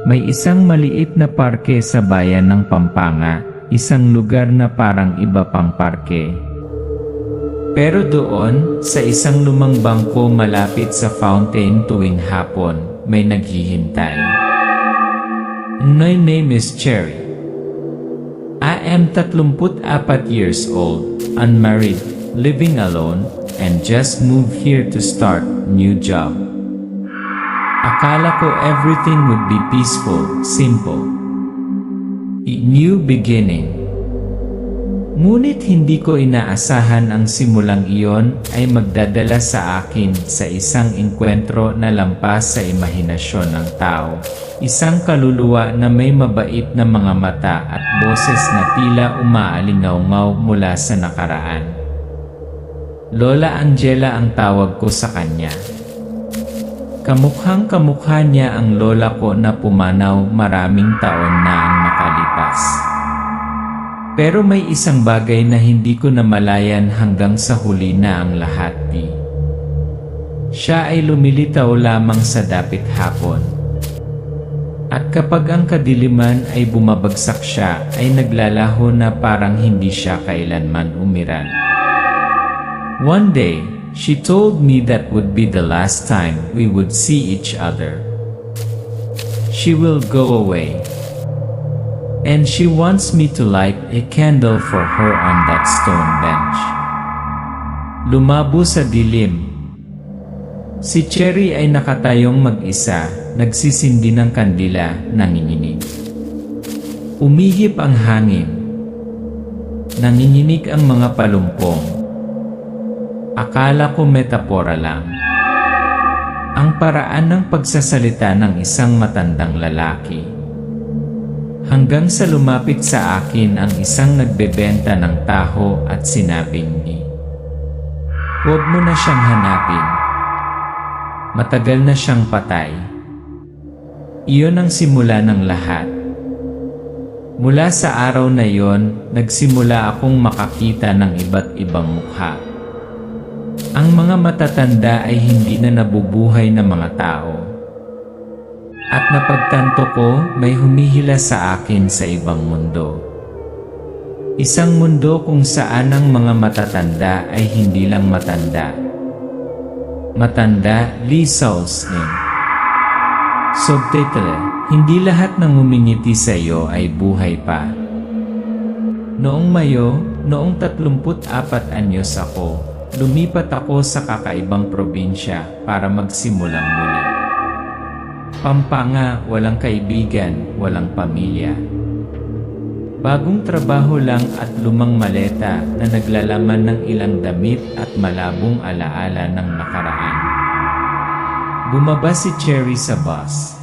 May isang maliit na parke sa bayan ng Pampanga, isang lugar na parang iba pang parke. Pero doon, sa isang lumang bangko malapit sa fountain tuwing hapon, may naghihintay. My name is Cherry. I am 34 years old, unmarried, living alone, and just moved here to start new job. Akala ko everything would be peaceful, simple. A new beginning. Ngunit hindi ko inaasahan ang simulang iyon ay magdadala sa akin sa isang engkwentro na lampas sa imahinasyon ng tao. Isang kaluluwa na may mabait na mga mata at boses na tila umaalingaw-ngaw mula sa nakaraan. Lola Angela ang tawag ko sa kanya. Kamukhang-kamukha niya ang lola ko na pumanaw maraming taon na ang nakalipas. Pero may isang bagay na hindi ko namalayan hanggang sa huli na ang lahat di. Siya ay lumilitaw lamang sa dapit hapon. At kapag ang kadiliman ay bumabagsak siya, ay naglalaho na parang hindi siya kailanman umiral. One day, she told me that would be the last time we would see each other. She will go away. And she wants me to light a candle for her on that stone bench. Lumabo sa dilim. Si Cherry ay nakatayong mag-isa, nagsisindi ng kandila, nanginginig. Umihip ang hangin. Nanginginig ang mga palumpong. Akala ko metapora lang. Ang paraan ng pagsasalita ng isang matandang lalaki. Hanggang sa lumapit sa akin ang isang nagbebenta ng taho at sinabing ni, "Huwag mo na siyang hanapin. Matagal na siyang patay." Iyon ang simula ng lahat. Mula sa araw na iyon, nagsimula akong makakita ng iba't ibang mukha. Ang mga matatanda ay hindi na nabubuhay na mga tao. At napagtanto ko, may humihila sa akin sa ibang mundo. Isang mundo kung saan ang mga matatanda ay hindi lang matanda. Matanda, Lisaus nin. Subtitle, hindi lahat ng humingiti sa iyo ay buhay pa. Noong Mayo, noong 34 anyos ako, lumipat ako sa kakaibang probinsya para magsimulang muli. Pampanga, walang kaibigan, walang pamilya. Bagong trabaho lang at lumang maleta na naglalaman ng ilang damit at malabong alaala ng nakaraan. Bumaba si Cherry sa bus.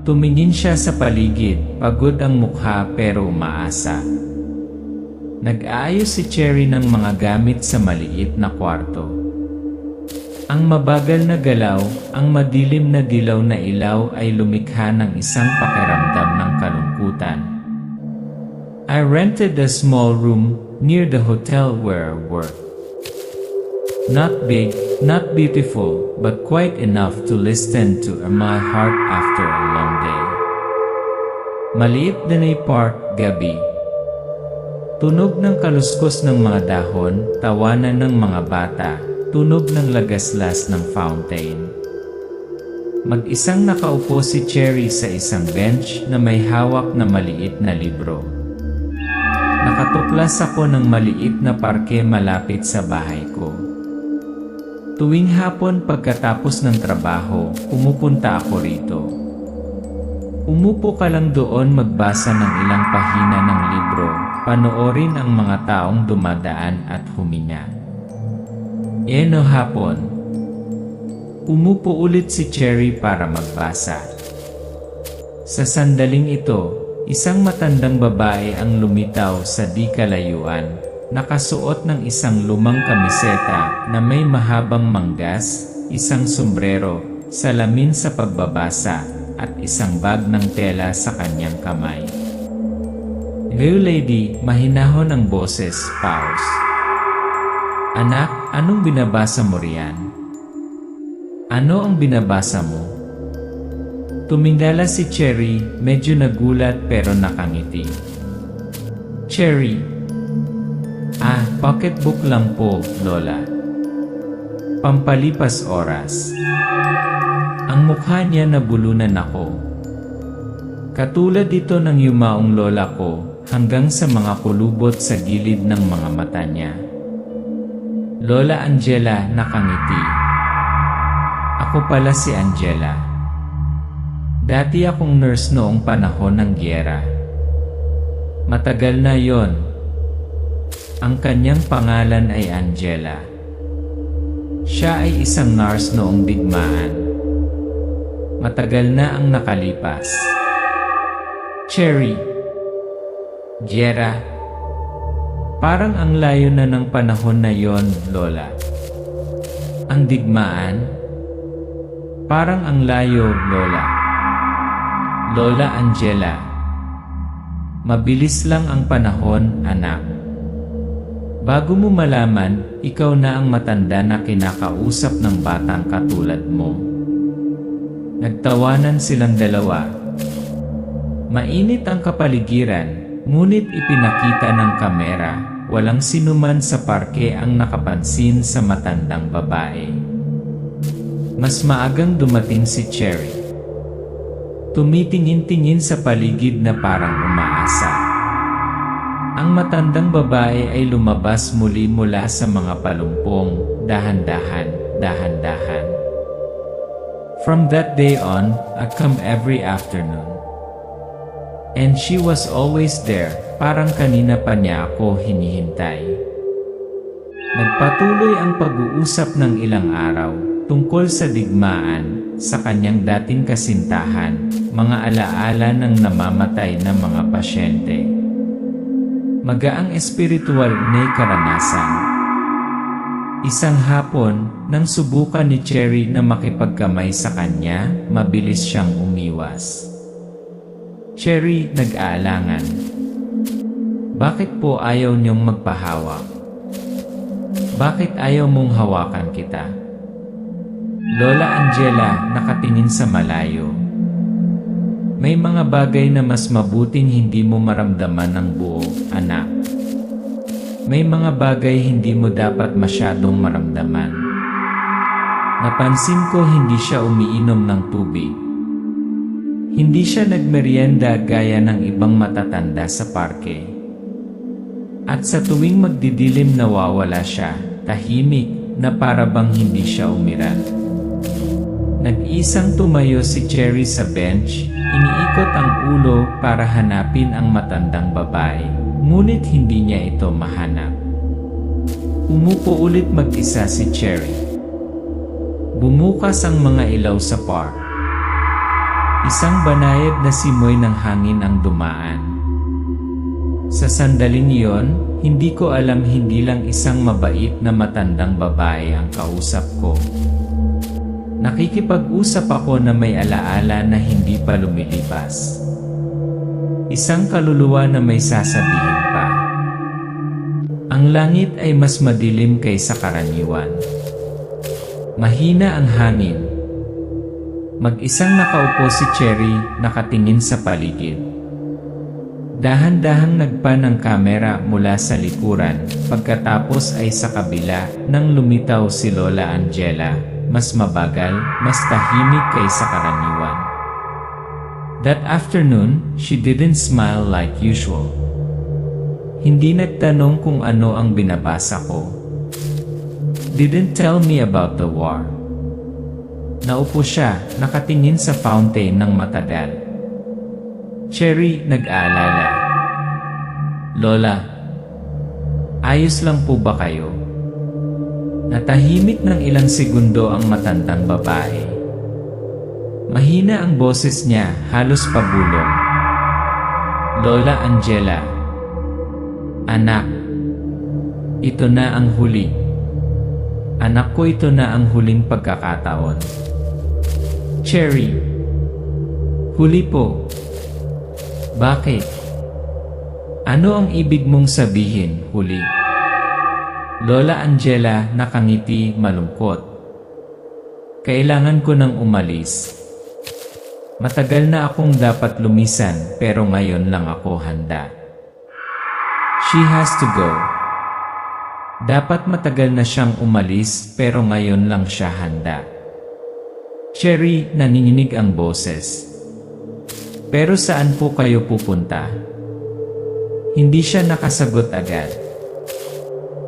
Tumingin siya sa paligid, pagod ang mukha pero umaasa. Nag-aayos si Cherry ng mga gamit sa maliit na kwarto. Ang mabagal na galaw, ang madilim na dilaw na ilaw ay lumikha ng isang pakiramdam ng kalungkutan. I rented a small room near the hotel where I work. Not big, not beautiful, but quite enough to listen to my heart after a long day. Maliit din ay park, gabi. Tunog ng kaluskos ng mga dahon, tawanan ng mga bata, tunog ng lagaslas ng fountain. Mag-isang nakaupo si Cherry sa isang bench na may hawak na maliit na libro. Nakatuklas ako ng maliit na parke malapit sa bahay ko. Tuwing hapon pagkatapos ng trabaho, pumupunta ako rito. Umupo ka lang doon magbasa ng ilang pahina ng libro, panoorin ang mga taong dumadaan at huminga. Hapon. Umupo ulit si Cherry para magbasa. Sa sandaling ito, isang matandang babae ang lumitaw sa di kalayuan, nakasuot ng isang lumang kamiseta na may mahabang manggas, isang sombrero, salamin sa pagbabasa, at isang bag ng tela sa kanyang kamay. "Hello lady," mahinahon ang boses, pause. "Anak, anong binabasa mo riyan?" "Ano ang binabasa mo?" Tumingala si Cherry, medyo nagulat pero nakangiti. Cherry. Pocketbook lang po, Lola. Pampalipas oras. Ang mukha niya nabulunan ako. Katulad ito ng yumaong lola ko hanggang sa mga kulubot sa gilid ng mga mata niya. Lola Angela nakangiti. Ako pala si Angela. Dati akong nurse noong panahon ng giyera. Matagal na yon. Ang kanyang pangalan ay Angela. Siya ay isang nurse noong digmaan. Matagal na ang nakalipas. Cherry. Giyera. Parang ang layo na ng panahon na yon, Lola. Ang digmaan. Parang ang layo, Lola. Lola Angela. Mabilis lang ang panahon, anak. Bago mo malaman, ikaw na ang matanda na kinakausap ng batang katulad mo. Nagtawanan silang dalawa. Mainit ang kapaligiran, ngunit ipinakita ng kamera, walang sinuman sa parke ang nakapansin sa matandang babae. Mas maagang dumating si Cherry. Tumitingin-tingin sa paligid na parang umaasa. Ang matandang babae ay lumabas muli mula sa mga palumpong, dahan-dahan, dahan-dahan. From that day on, I come every afternoon. And she was always there, parang kanina pa niya ako hinihintay. Nagpatuloy ang pag-uusap ng ilang araw, tungkol sa digmaan, sa kanyang dating kasintahan, mga alaala ng namamatay na mga pasyente. Magaang espiritual na karanasan. Isang hapon, nang subukan ni Cherry na makipagkamay sa kanya, mabilis siyang umiwas. Cherry, nag-aalangan. Bakit po ayaw niyong magpahawak? Bakit ayaw mong hawakan kita? Lola Angela, nakatingin sa malayo. May mga bagay na mas mabuting hindi mo maramdaman ng buo, anak. May mga bagay hindi mo dapat masyadong maramdaman. Napansin ko hindi siya umiinom ng tubig. Hindi siya nagmerienda gaya ng ibang matatanda sa parke. At sa tuwing magdidilim nawawala siya, tahimik na para bang hindi siya umiral. Nag-isang tumayo si Cherry sa bench, iniikot ang ulo para hanapin ang matandang babae, ngunit hindi niya ito mahanap. Umupo ulit mag-isa si Cherry. Bumukas ang mga ilaw sa park. Isang banayad na simoy ng hangin ang dumaan. Sa sandaling iyon, hindi ko alam hindi lang isang mabait na matandang babae ang kausap ko. Nakikipag-usap ako na may alaala na hindi pa lumilipas. Isang kaluluwa na may sasabihin pa. Ang langit ay mas madilim kaysa karaniwan. Mahina ang hangin. Mag-isang nakaupo si Cherry, nakatingin sa paligid. Dahan-dahang nagpan ng kamera mula sa likuran, pagkatapos ay sa kabila nang lumitaw si Lola Angela. Mas mabagal, mas tahimik kaysa karaniwan. That afternoon, she didn't smile like usual. Hindi nagtanong kung ano ang binabasa ko. Didn't tell me about the war. Naupo siya, nakatingin sa fountain ng matagal. Cherry, nag-aalala. Lola, ayos lang po ba kayo? Natahimik ng ilang segundo ang matandang babae. Mahina ang boses niya, halos pabulong. Lola Angela. Anak. Ito na ang huli. Anak ko, ito na ang huling pagkakataon. Cherry. Huli po. Bakit? Ano ang ibig mong sabihin, huli? Lola Angela, nakangiti, malungkot. Kailangan ko nang umalis. Matagal na akong dapat lumisan pero ngayon lang ako handa. She has to go. Dapat matagal na siyang umalis pero ngayon lang siya handa. Cherry, nanginginig ang boses. Pero saan po kayo pupunta? Hindi siya nakasagot agad.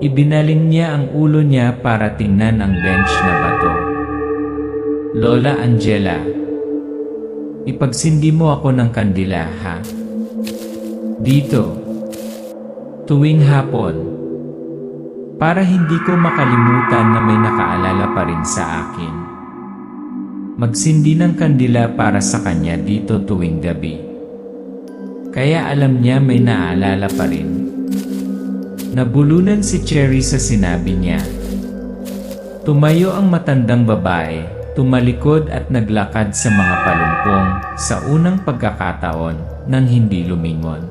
Ibinaling niya ang ulo niya para tingnan ang bench na bato. Lola Angela, ipagsindi mo ako ng kandila, ha? Dito. Tuwing hapon. Para hindi ko makalimutan na may nakaalala pa rin sa akin. Magsindi ng kandila para sa kanya dito tuwing gabi. Kaya alam niya may naaalala pa rin. Nabulunan si Cherry sa sinabi niya. Tumayo ang matandang babae, tumalikod at naglakad sa mga palumpong sa unang pagkakataon nang hindi lumingon.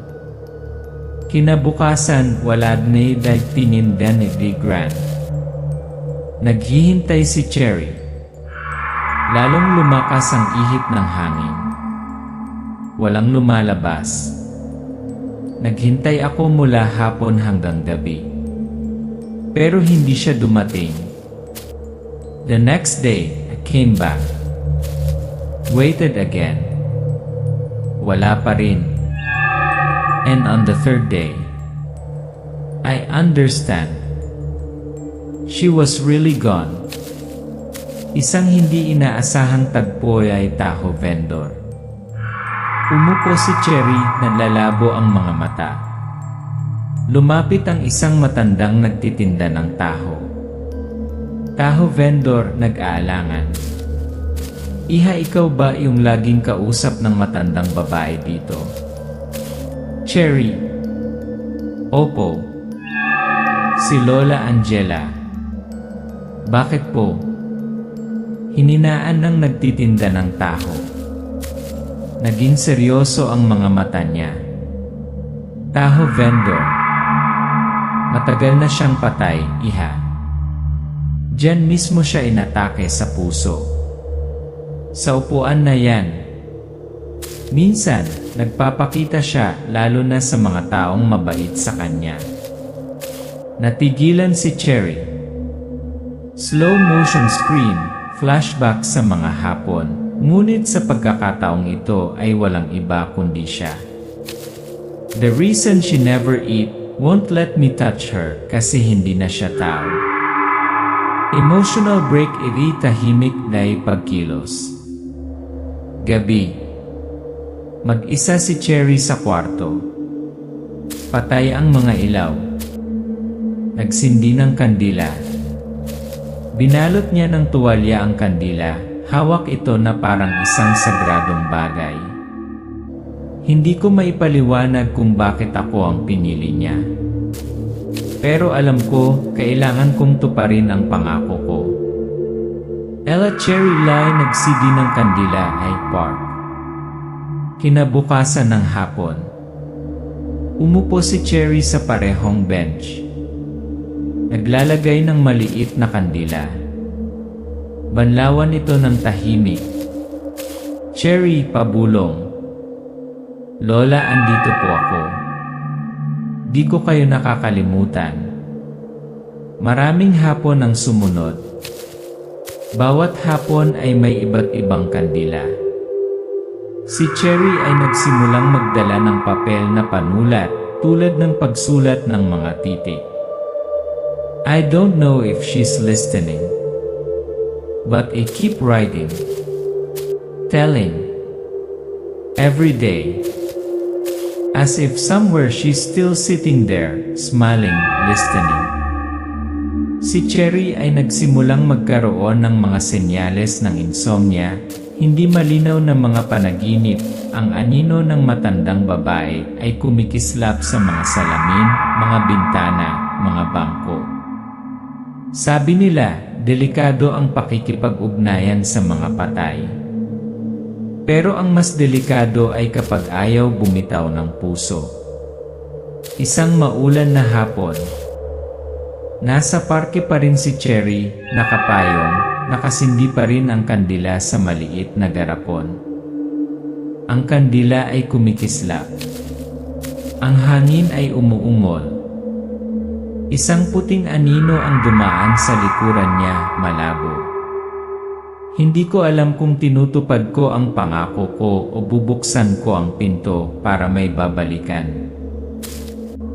Kinabukasan, wala na tinindan ni Grant. Naghihintay si Cherry. Lalong lumakas ang ihip ng hangin. Walang lumalabas. Naghintay ako mula hapon hanggang gabi. Pero hindi siya dumating. The next day, I came back. Waited again. Wala pa rin. And on the third day, I understand. She was really gone. Isang hindi inaasahang tagpo ay taho vendor. Umupo si Cherry, nanlalabo ang mga mata. Lumapit ang isang matandang nagtitinda ng taho. Taho vendor, nag-aalangan. Iha, ikaw ba yung laging kausap ng matandang babae dito? Cherry. Opo. Si Lola Angela. Bakit po? Hininaan ng nagtitinda ng taho. Naging seryoso ang mga mata niya. Taho vendor. Matagal na siyang patay, iha. Diyan mismo siya inatake sa puso. Sa upuan na yan. Minsan, nagpapakita siya lalo na sa mga taong mabait sa kanya. Natigilan si Cherry. Slow motion scream, flashback sa mga hapon. Ngunit sa pagkakataong ito ay walang iba kundi siya. The reason she never eat, won't let me touch her kasi hindi na siya tao. Emotional break, iri tahimik na pagkilos. Gabi. Mag-isa si Cherry sa kwarto. Patay ang mga ilaw. Nagsindi ng kandila. Binalot niya ng tuwalya ang kandila. Hawak ito na parang isang sagradong bagay. Hindi ko maipaliwanag kung bakit ako ang pinili niya. Pero alam ko, kailangan kong tuparin ang pangako ko. Ella Cherry Lai nagsidi ng kandila ay park. Kinabukasan ng hapon. Umupo si Cherry sa parehong bench. Naglalagay ng maliit na kandila. Banlawan ito ng tahimik. Cherry, pabulong. Lola, andito po ako. Di ko kayo nakakalimutan. Maraming hapon ang sumunod. Bawat hapon ay may iba't ibang kandila. Si Cherry ay nagsimulang magdala ng papel na panulat tulad ng pagsulat ng mga titik. I don't know if she's listening. But I keep writing, telling, every day, as if somewhere she's still sitting there, smiling, listening. Si Cherry ay nagsimulang magkaroon ng mga senyales ng insomnia, hindi malinaw na mga panaginip. Ang anino ng matandang babae ay kumikislap sa mga salamin, mga bintana, mga bangko. Sabi nila, delikado ang pakikipag-ugnayan sa mga patay. Pero ang mas delikado ay kapag ayaw bumitaw ng puso. Isang maulan na hapon. Nasa parke pa rin si Cherry, nakapayong, nakasindi pa rin ang kandila sa maliit na garapon. Ang kandila ay kumikislap. Ang hangin ay umuungol. Isang puting anino ang dumaan sa likuran niya, malabo. Hindi ko alam kung tinutupad ko ang pangako ko o bubuksan ko ang pinto para may babalikan.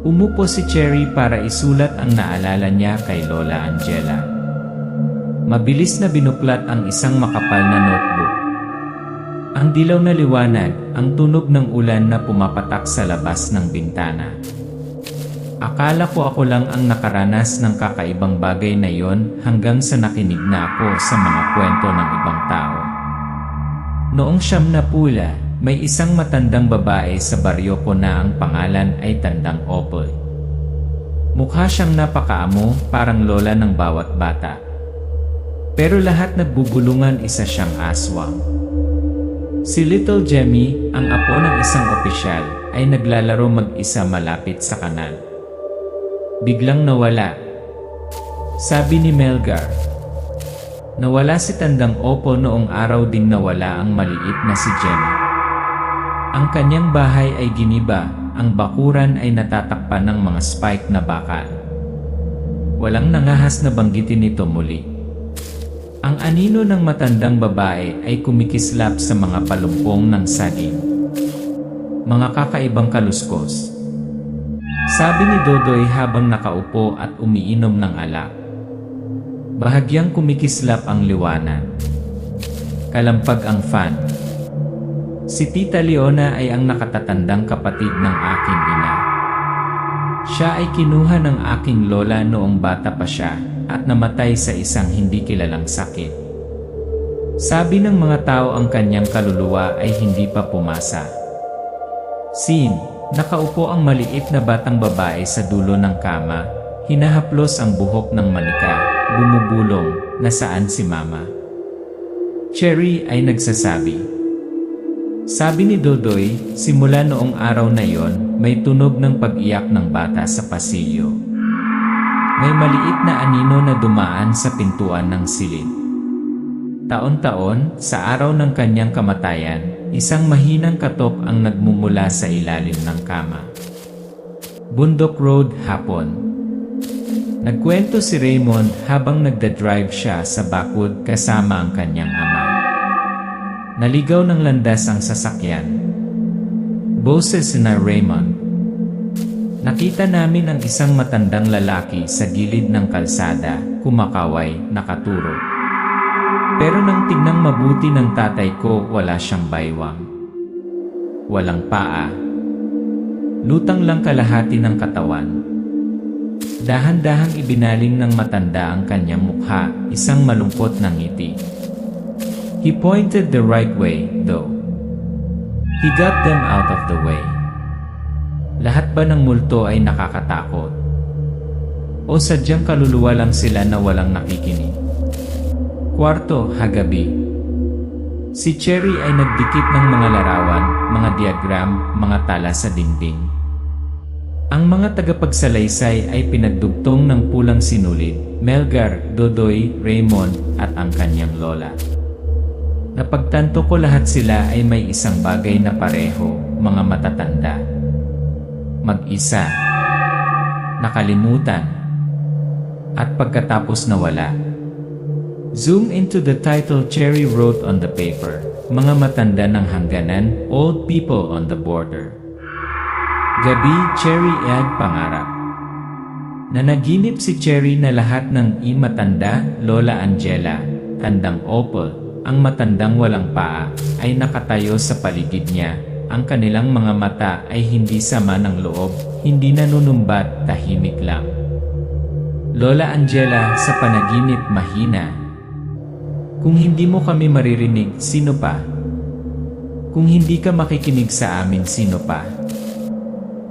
Umupo si Cherry para isulat ang naalala niya kay Lola Angela. Mabilis na binuklat ang isang makapal na notebook. Ang dilaw na liwanag, ang tunog ng ulan na pumapatak sa labas ng bintana. Akala ko ako lang ang nakaranas ng kakaibang bagay na yon hanggang sa nakinig na ako sa mga kwento ng ibang tao. Noong 9 na pula, may isang matandang babae sa baryo ko na ang pangalan ay Tandang Opoy. Mukha siyang napakaamo, parang lola ng bawat bata. Pero lahat nagbubulungan, isa siyang aswang. Si Little Jemmy, ang apo ng isang opisyal, ay naglalaro mag-isa malapit sa kanal. Biglang nawala. Sabi ni Melgar. Nawala si Tandang Opo noong araw ding nawala ang maliit na si Jemmy. Ang kanyang bahay ay giniba, ang bakuran ay natatakpan ng mga spike na bakal. Walang nangahas na banggitin ito muli. Ang anino ng matandang babae ay kumikislap sa mga palumpong ng saging. Mga kakaibang kaluskos. Sabi ni Dodoy habang nakaupo at umiinom ng alak. Bahagyang kumikislap ang liwanag. Kalampag ang fan. Si Tita Leona ay ang nakatatandang kapatid ng aking ina. Siya ay kinuha ng aking lola noong bata pa siya at namatay sa isang hindi kilalang sakit. Sabi ng mga tao ang kanyang kaluluwa ay hindi pa pumasa. Scene. Nakaupo ang maliit na batang babae sa dulo ng kama, hinahaplos ang buhok ng manika, bumubulong, nasaan si Mama? Cherry ay nagsasabi. Sabi ni Dodoy, simula noong araw na yon, may tunog ng pag-iyak ng bata sa pasilyo. May maliit na anino na dumaan sa pintuan ng silid. Taon-taon, sa araw ng kanyang kamatayan, isang mahinang katok ang nagmumula sa ilalim ng kama. Bundok Road, hapon. Nagkwento si Raymond habang nagdadrive siya sa bakod kasama ang kanyang ama. Naligaw ng landas ang sasakyan. Boses na Raymond. Nakita namin ang isang matandang lalaki sa gilid ng kalsada, kumakaway, nakaturo. Pero nang tingnan mabuti ng tatay ko, wala siyang baywang. Walang paa. Lutang lang kalahati ng katawan. Dahan-dahang ibinaling ng matanda ang kanyang mukha, isang malungkot na ngiti. He pointed the right way, though. He got them out of the way. Lahat ba ng multo ay nakakatakot? O sadyang kaluluwa lang sila na walang nakikinig? Kwarto, hagabi. Si Cherry ay nagdikit ng mga larawan, mga diagram, mga tala sa dingding. Ang mga tagapagsalaysay ay pinagdugtong ng pulang sinulid, Melgar, Dodoy, Raymond, at ang kanyang lola. Napagtanto ko lahat sila ay may isang bagay na pareho, mga matatanda. Mag-isa. Nakalimutan. At pagkatapos nawala. Zoom into the title Cherry wrote on the paper, mga matanda ng hangganan, old people on the border. Gabi, Cherry ay pangarap. Nanaginip si Cherry na lahat ng matanda, Lola Angela, Tandang Opal, ang matandang walang paa, ay nakatayo sa paligid niya. Ang kanilang mga mata ay hindi sama ng loob, hindi nanunumbat, tahimik lang. Lola Angela, sa panaginip mahina. Kung hindi mo kami maririnig, sino pa? Kung hindi ka makikinig sa amin, sino pa?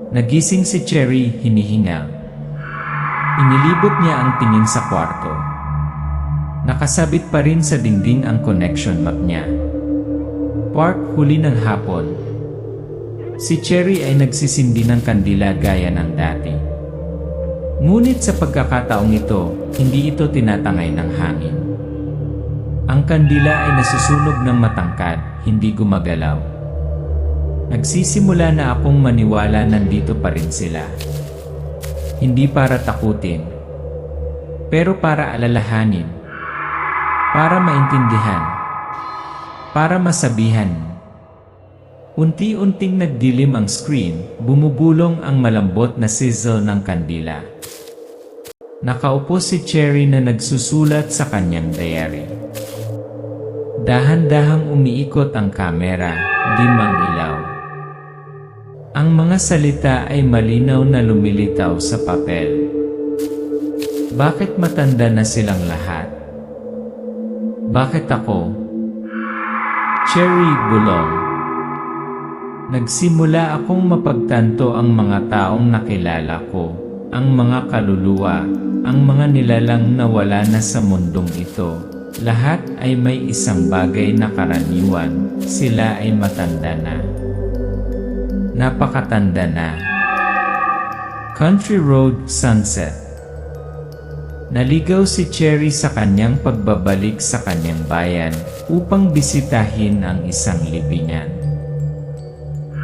Nagising si Cherry, hinihingal. Inilibot niya ang tingin sa kwarto. Nakasabit pa rin sa dingding ang connection map niya. Park, huli ng hapon. Si Cherry ay nagsisindi ng kandila gaya ng dati. Ngunit sa pagkakataong ito, hindi ito tinatangay ng hangin. Ang kandila ay nasusunog ng matangkad, hindi gumagalaw. Nagsisimula na akong maniwala nandito pa rin sila. Hindi para takutin, pero para alalahanin, para maintindihan, para masabihan. Unti-unting nagdilim ang screen, bumubulong ang malambot na sizzle ng kandila. Nakaupo si Cherry na nagsusulat sa kanyang diary. Dahan-dahang umiikot ang kamera, dim ang ilaw. Ang mga salita ay malinaw na lumilitaw sa papel. Bakit matanda na silang lahat? Bakit ako? Cherry bulong. Nagsimula akong mapagtanto ang mga taong nakilala ko, ang mga kaluluwa, ang mga nilalang na wala na sa mundong ito. Lahat ay may isang bagay na karaniwan, sila ay matanda na. Napakatanda na. Country Road, Sunset. Naligaw si Cherry sa kanyang pagbabalik sa kanyang bayan upang bisitahin ang isang libingan.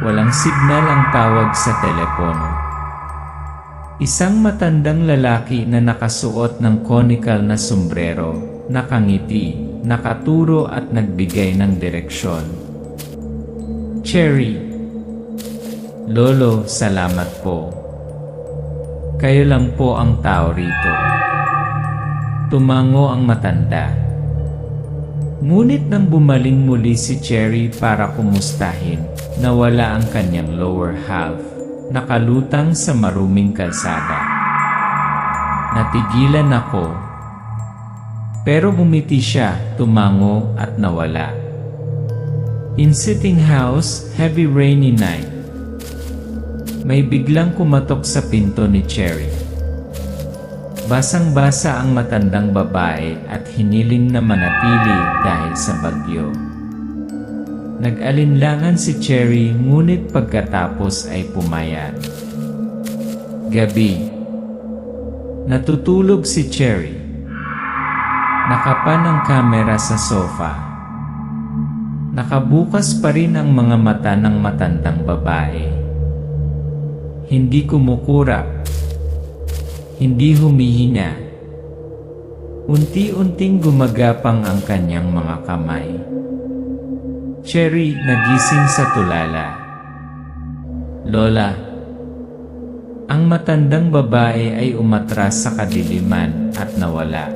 Walang signal ang tawag sa telepono. Isang matandang lalaki na nakasuot ng conical na sombrero, nakangiti, nakaturo at nagbigay ng direksyon. Cherry. Lolo, salamat po. Kayo lang po ang tao rito. Tumango ang matanda. Ngunit nang bumaling muli si Cherry para kumustahin, nawala ang kanyang lower half, nakalutang sa maruming kalsada. Natigilan ako. Pero bumiti siya, tumango at nawala. In sitting house, heavy rainy night. May biglang kumatok sa pinto ni Cherry. Basang-basa ang matandang babae at hiniling na manatili dahil sa bagyo. Nag-alinlangan si Cherry ngunit pagkatapos ay pumayat. Gabi. Natutulog si Cherry. Nakapan ang kamera sa sofa. Nakabukas pa rin ang mga mata ng matandang babae. Hindi kumukurap. Hindi humihinga. Unti-unting gumagapang ang kanyang mga kamay. Cherry nagising sa tulala. Lola. Ang matandang babae ay umatras sa kadiliman at nawala.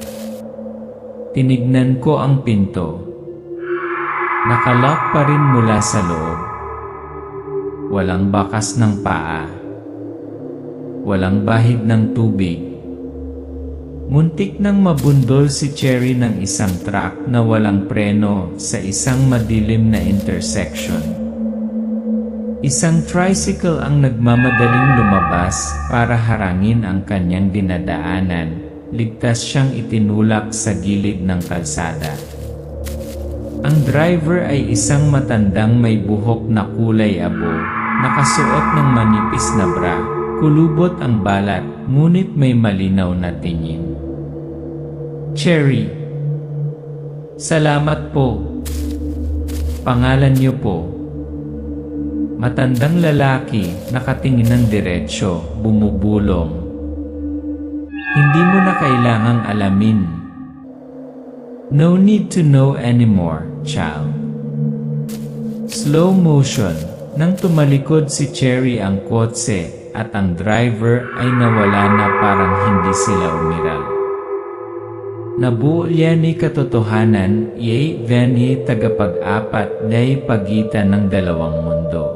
Tinignan ko ang pinto. Nakalock pa rin mula sa loob. Walang bakas ng paa. Walang bahid ng tubig. Muntik nang mabundol si Cherry ng isang truck na walang preno sa isang madilim na intersection. Isang tricycle ang nagmamadaling lumabas para harangin ang kanyang dinadaanan. Ligtas siyang itinulak sa gilid ng kalsada. Ang driver ay isang matandang may buhok na kulay abo, nakasuot ng manipis na bra. Kulubot ang balat, ngunit may malinaw na tingin. Cherry. Salamat po. Pangalan niyo po. Matandang lalaki, nakatingin ng diretsyo, bumubulong. Hindi mo na kailangang alamin. No need to know anymore, child. Slow motion, nang tumalikod si Cherry ang kotse, at ang driver ay nawala na parang hindi sila umiral. Nabuo yan ni katotohanan, yay veni tagapag-apat day pagitan ng dalawang mundo.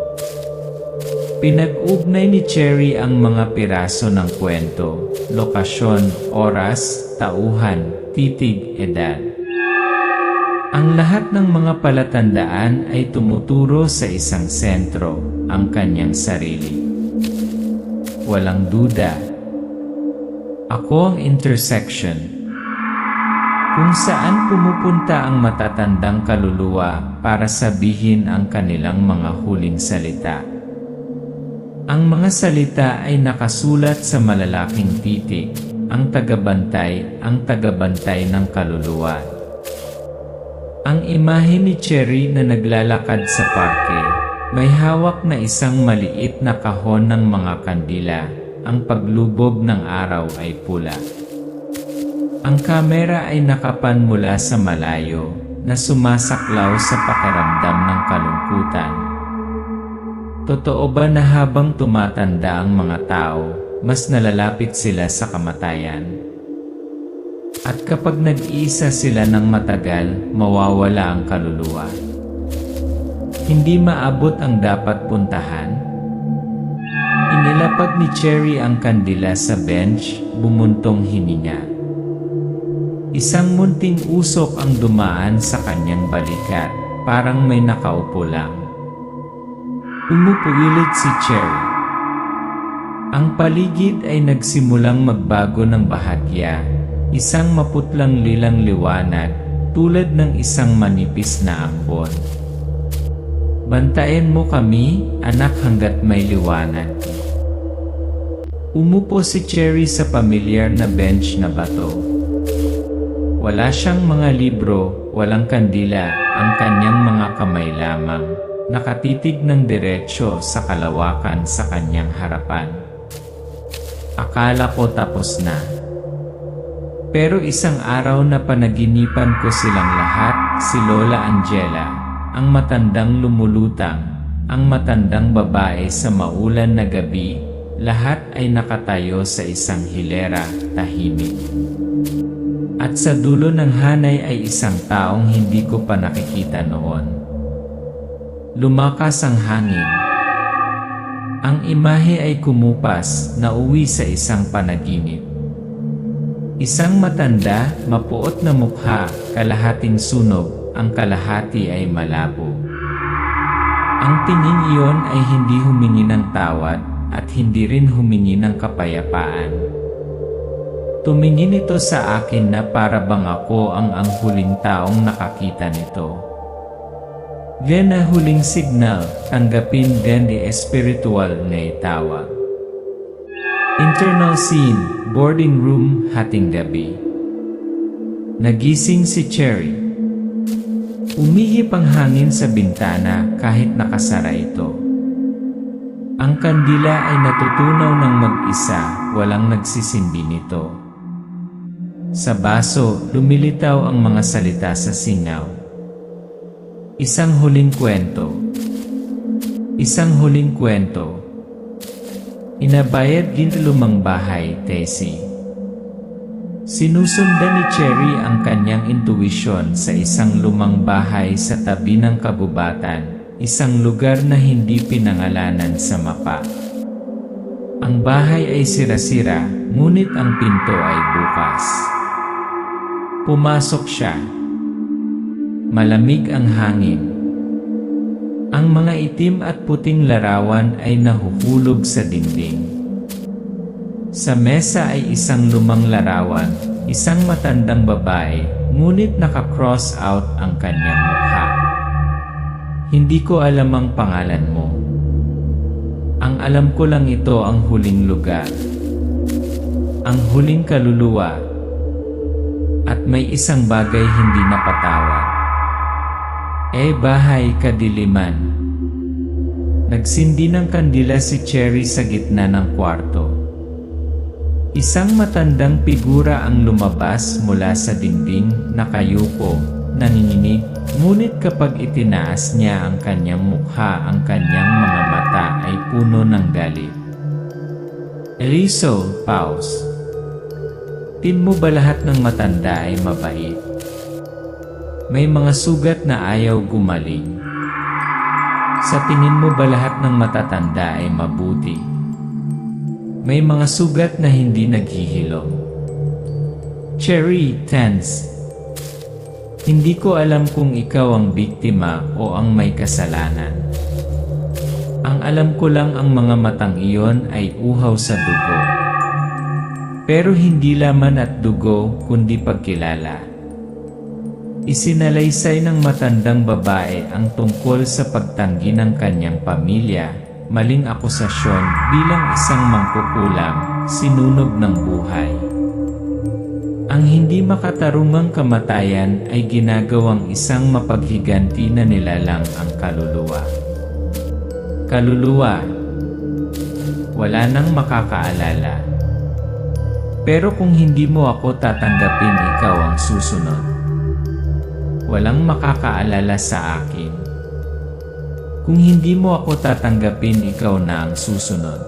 Pinag-ugnay ni Cherry ang mga piraso ng kwento, lokasyon, oras, tauhan, titig, edad. Ang lahat ng mga palatandaan ay tumuturo sa isang sentro, ang kanyang sarili. Walang duda. Ako ang intersection. Kung saan pumupunta ang matatandang kaluluwa para sabihin ang kanilang mga huling salita. Ang mga salita ay nakasulat sa malalaking titik, ang tagabantay ng kaluluwa. Ang imahe ni Cherry na naglalakad sa parke, May hawak na isang maliit na kahon ng mga kandila. Ang paglubog ng araw ay pula. Ang kamera ay nakapan mula sa malayo, na sumasaklaw sa pakiramdam ng kalungkutan. Totoo ba na habang tumatanda ang mga tao, mas nalalapit sila sa kamatayan? At kapag nag-iisa sila ng matagal, mawawala ang kaluluwa. Hindi maabot ang dapat puntahan. Inilapag ni Cherry ang kandila sa bench, bumuntong hininga. Isang munting usok ang dumaan sa kanyang balikat, parang may nakaupo lang. Umupuilit si Cherry. Ang paligid ay nagsimulang magbago ng bahagya, isang maputlang lilang liwanag, tulad ng isang manipis na ambon. Bantayan mo kami, anak, hanggat may liwanag. Umupo si Cherry sa pamilyar na bench na bato. Wala siyang mga libro, walang kandila, ang kanyang mga kamay lamang, nakatitig ng diretsyo sa kalawakan sa kanyang harapan. Akala ko tapos na. Pero isang araw na panaginipan ko silang lahat, si Lola Angela, ang matandang lumulutang, ang matandang babae sa maulan na gabi, lahat ay nakatayo sa isang hilera, tahimik. At sa dulo ng hanay ay isang taong hindi ko pa nakikita noon. Lumakas ang hangin. Ang imahe ay kumupas, nauwi sa isang panaginip. Isang matanda, mapuot na mukha, kalahating sunog, ang kalahati ay malabo. Ang tingin iyon ay hindi humingi ng tawad at hindi rin humingi ng kapayapaan. Tumingin ito sa akin na para bang ako ang huling taong nakakita nito. Glen na huling signal, tanggapin Glen di espiritual na itawag. Internal scene, boarding room, hating gabi. Nagising si Cherry. Umihip ang hangin sa bintana kahit nakasara ito. Ang kandila ay natutunaw ng mag-isa, walang nagsisindi nito. Sa baso, lumilitaw ang mga salita sa singaw. Isang huling kwento. Isang huling kwento. Inabayad din lumang bahay, Tessie. Sinusundan ni Cherry ang kanyang intuwisyon sa isang lumang bahay sa tabi ng kagubatan, isang lugar na hindi pinangalanan sa mapa. Ang bahay ay sira-sira, ngunit ang pinto ay bukas. Pumasok siya. Malamig ang hangin. Ang mga itim at puting larawan ay nahuhulog sa dingding. Sa mesa ay isang lumang larawan, isang matandang babae, ngunit naka-cross out ang kanyang mukha. Hindi ko alam ang pangalan mo. Ang alam ko lang ito ang huling lugar. Ang huling kaluluwa. At may isang bagay hindi napatawad. Bahay kadiliman. Nagsindi ng kandila si Cherry sa gitna ng kwarto. Isang matandang figura ang lumabas mula sa dingding, nakayuko, nanginginig, ngunit kapag itinaas niya ang kanyang mukha, ang kanyang mga mata ay puno ng galit. Eliso, pause. Tin mo ba lahat ng matanda ay mabait? May mga sugat na ayaw gumaling. Sa tingin mo ba lahat ng matatanda ay mabuti? May mga sugat na hindi naghihilom. Cherry, tense. Hindi ko alam kung ikaw ang biktima o ang may kasalanan. Ang alam ko lang ang mga matang iyon ay uhaw sa dugo. Pero hindi laman at dugo, kundi pagkilala. Isinalaysay ng matandang babae ang tungkol sa pagtanggi ng kanyang pamilya, maling akusasyon bilang isang mangkukulam, sinunog ng buhay. Ang hindi makatarungang kamatayan ay ginagawang isang mapaghiganti na nilalang ang kaluluwa. Kaluluwa. Wala nang makakaalala. Pero kung hindi mo ako tatanggapin, ikaw ang susunod. Walang makakaalala sa akin. Kung hindi mo ako tatanggapin, ikaw na ang susunod.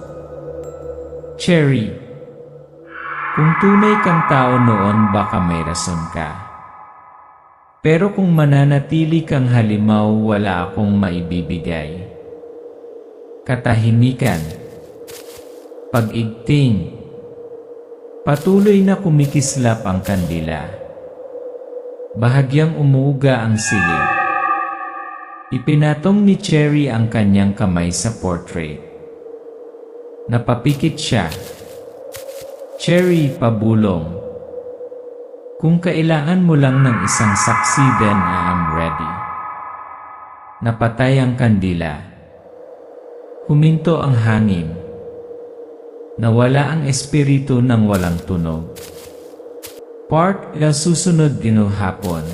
Cherry. Kung tunay kang tao noon, baka may rason ka. Pero kung mananatili kang halimaw, wala akong maibibigay. Katahimikan. Pag-igting. Patuloy na kumikislap ang kandila. Bahagyang umuuga ang silid. Ipinatong ni Cherry ang kanyang kamay sa portrait. Napapikit siya. Cherry, pabulong. Kung kailangan mo lang ng isang saksi, then I am ready. Napatay ang kandila. Huminto ang hangin. Nawala ang espiritu ng walang tunog. Part na susunod din hapon.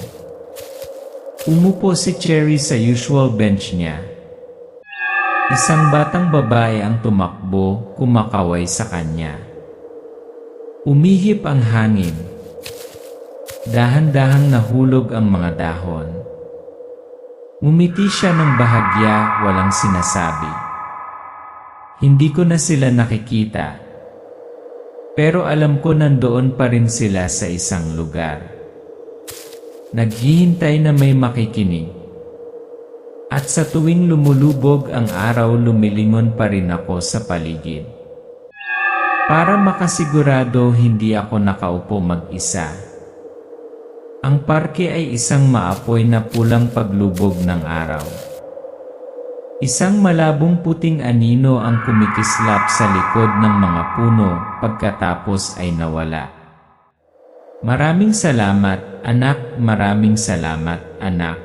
Umupo si Cherry sa usual bench niya. Isang batang babae ang tumakbo, kumakaway sa kanya. Umihip ang hangin. Dahan-dahang nahulog ang mga dahon. Umiti siya ng bahagya, walang sinasabi. Hindi ko na sila nakikita. Pero alam ko nandoon pa rin sila sa isang lugar. Naghihintay na may makikinig. At sa tuwing lumulubog ang araw, lumilingon pa rin ako sa paligid. Para makasigurado hindi ako nakaupo mag-isa. Ang parke ay isang maapoy na pulang paglubog ng araw. Isang malabong puting anino ang kumikislap sa likod ng mga puno, pagkatapos ay nawala. Maraming salamat, anak. Maraming salamat, anak.